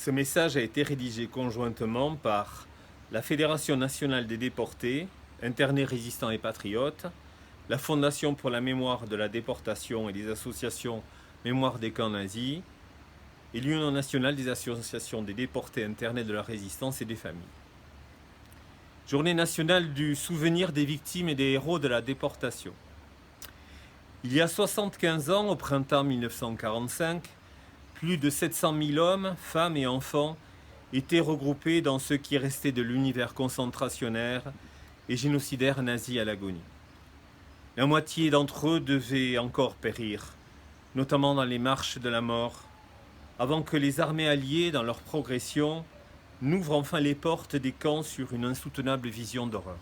Ce message a été rédigé conjointement par la Fédération nationale des déportés, internés résistants et patriotes, la Fondation pour la mémoire de la déportation et les associations Mémoire des camps nazis et l'Union nationale des associations des déportés internés de la résistance et des familles. Journée nationale du souvenir des victimes et des héros de la déportation. Il y a 75 ans, au printemps 1945, plus de 700 000 hommes, femmes et enfants étaient regroupés dans ce qui restait de l'univers concentrationnaire et génocidaire nazi à l'agonie. La moitié d'entre eux devaient encore périr, notamment dans les marches de la mort, avant que les armées alliées, dans leur progression, n'ouvrent enfin les portes des camps sur une insoutenable vision d'horreur.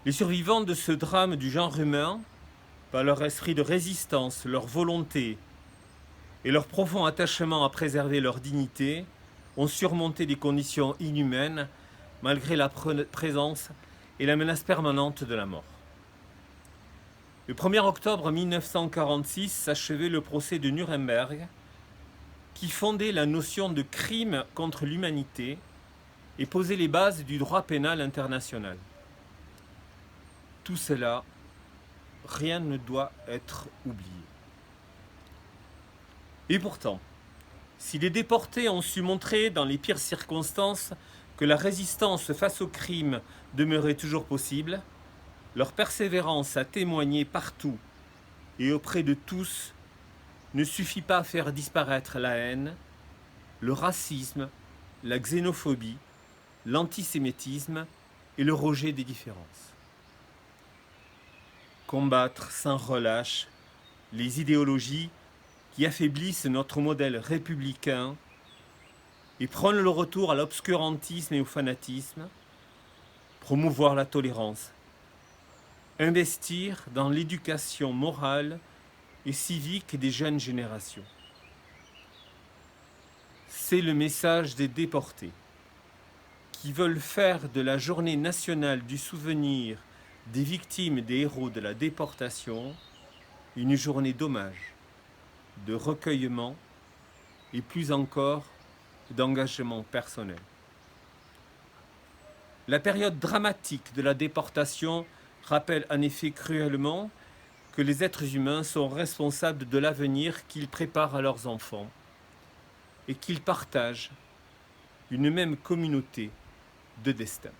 Les survivants de ce drame du genre humain, par leur esprit de résistance, leur volonté et leur profond attachement à préserver leur dignité, ont surmonté des conditions inhumaines malgré la présence et la menace permanente de la mort. Le 1er octobre 1946 s'achevait le procès de Nuremberg qui fondait la notion de crime contre l'humanité et posait les bases du droit pénal international. Tout cela, rien ne doit être oublié. Et pourtant, si les déportés ont su montrer dans les pires circonstances que la résistance face au crime demeurait toujours possible, leur persévérance à témoigner partout et auprès de tous ne suffit pas à faire disparaître la haine, le racisme, la xénophobie, l'antisémitisme et le rejet des différences. Combattre sans relâche les idéologies qui affaiblissent notre modèle républicain et prônent le retour à l'obscurantisme et au fanatisme, promouvoir la tolérance, investir dans l'éducation morale et civique des jeunes générations. C'est le message des déportés qui veulent faire de la journée nationale du souvenir des victimes et des héros de la déportation une journée d'hommage, de recueillement et plus encore d'engagement personnel. La période dramatique de la déportation rappelle en effet cruellement que les êtres humains sont responsables de l'avenir qu'ils préparent à leurs enfants et qu'ils partagent une même communauté de destin.